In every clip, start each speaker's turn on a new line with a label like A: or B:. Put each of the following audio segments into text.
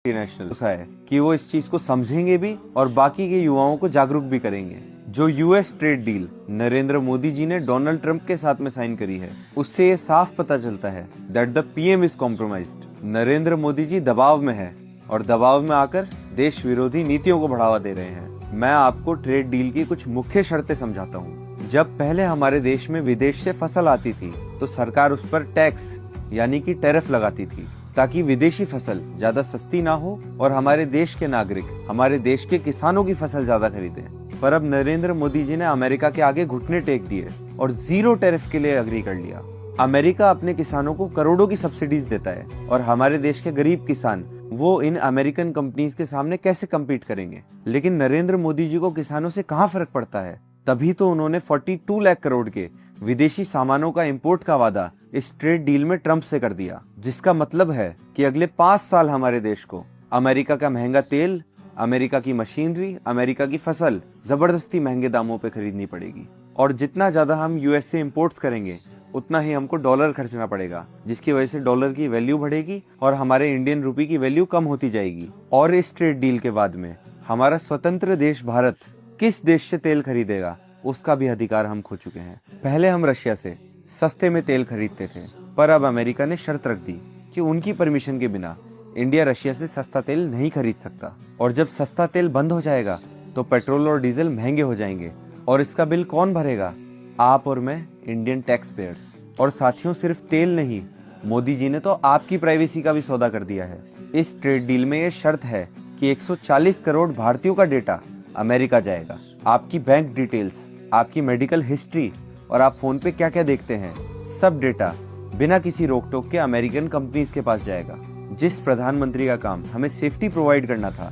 A: National है कि वो इस चीज को समझेंगे भी और बाकी के युवाओं को जागरूक भी करेंगे। जो US trade deal Narendra Modi ji ने डोनाल्ड ट्रंप के साथ में साइन करी है, उससे ये साफ पता चलता है that the PM is compromised. Narendra Modi ji दबाव में है और दबाव में आकर देश विरोधी नीतियों को बढ़ावा दे रहे हैं। मैं आपको ट्रेड डील की कुछ मुख्य शर्तें समझाता हूँ। जब पहले हमारे देश में विदेश से फसल आती थी तो सरकार उस पर टैक्स यानी कि टैरिफ लगाती थी ताकि विदेशी फसल ज्यादा सस्ती ना हो और हमारे देश के नागरिक, हमारे देश के किसानों की फसल ज्यादा खरीदें। पर अब नरेंद्र मोदी जी ने अमेरिका के आगे घुटने टेक दिए और जीरो टैरिफ के लिए अग्री कर लिया। अमेरिका अपने किसानों को करोड़ों की सब्सिडीज देता है और हमारे देश के गरीब किसान वो इन अमेरिकन कंपनीज के सामने कैसे कम्पीट करेंगे। लेकिन नरेंद्र मोदी जी को किसानों से कहाँ फर्क पड़ता है, तभी तो उन्होंने 42 लाख करोड़ के विदेशी सामानों का इंपोर्ट का वादा इस ट्रेड डील में ट्रंप से कर दिया, जिसका मतलब है कि अगले 5 साल हमारे देश को अमेरिका का महंगा तेल, अमेरिका की मशीनरी, अमेरिका की फसल जबरदस्ती महंगे दामों पे खरीदनी पड़ेगी। और जितना ज्यादा हम यूएस से इंपोर्ट्स करेंगे उतना ही हमको डॉलर खर्चना पड़ेगा, जिसकी वजह से डॉलर की वैल्यू बढ़ेगी और हमारे इंडियन रुपी की वैल्यू कम होती जाएगी। और इस ट्रेड डील के बाद में हमारा स्वतंत्र देश भारत किस देश से तेल खरीदेगा उसका भी अधिकार हम खो चुके हैं। पहले हम रशिया से सस्ते में तेल खरीदते थे, पर अब अमेरिका ने शर्त रख दी कि उनकी परमिशन के बिना इंडिया रशिया से सस्ता तेल नहीं खरीद सकता। और जब सस्ता तेल बंद हो जाएगा तो पेट्रोल और डीजल महंगे हो जाएंगे और इसका बिल कौन भरेगा? आप और मैं, इंडियन टैक्स पेयर्स। और साथियों, सिर्फ तेल नहीं, मोदी जी ने तो आपकी प्राइवेसी का भी सौदा कर दिया है। इस ट्रेड डील में ये शर्त है कि 140 करोड़ भारतीयों का डेटा अमेरिका जाएगा। आपकी बैंक डिटेल्स, आपकी मेडिकल हिस्ट्री और आप फोन पे क्या क्या देखते हैं, सब डेटा बिना किसी रोक टोक के अमेरिकन कंपनीज के पास जाएगा। जिस प्रधानमंत्री का काम हमें सेफ्टी प्रोवाइड करना था,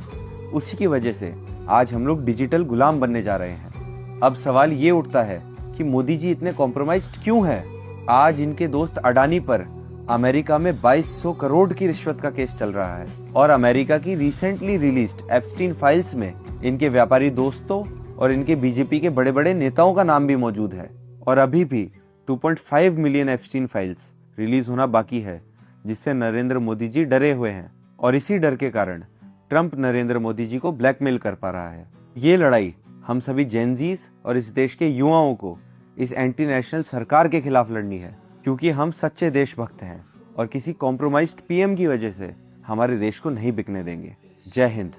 A: उसी की वजह से आज हम लोग डिजिटल गुलाम बनने जा रहे हैं। अब सवाल ये उठता है कि मोदी जी इतने कॉम्प्रोमाइज्ड क्यों हैं? आज इनके दोस्त अडानी पर अमेरिका में 2200 करोड़ की रिश्वत का केस चल रहा है और अमेरिका की रिसेंटली रिलीज्ड एप्स्टीन फाइल्स में इनके व्यापारी दोस्तों और इनके बीजेपी के बड़े बड़े नेताओं का नाम भी मौजूद है। और अभी भी 2.5 मिलियन एप्स्टीन फाइल्स रिलीज होना बाकी है, जिससे नरेंद्र मोदी जी डरे हुए हैं और इसी डर के कारण ट्रंप नरेंद्र मोदी जी को ब्लैकमेल कर पा रहा है। ये लड़ाई हम सभी जेनजीज और इस देश के युवाओं को इस एंटी नेशनल सरकार के खिलाफ लड़नी है, क्योंकि हम सच्चे देशभक्त हैं और किसी कॉम्प्रोमाइज्ड पीएम की वजह से हमारे देश को नहीं बिकने देंगे। जय हिंद।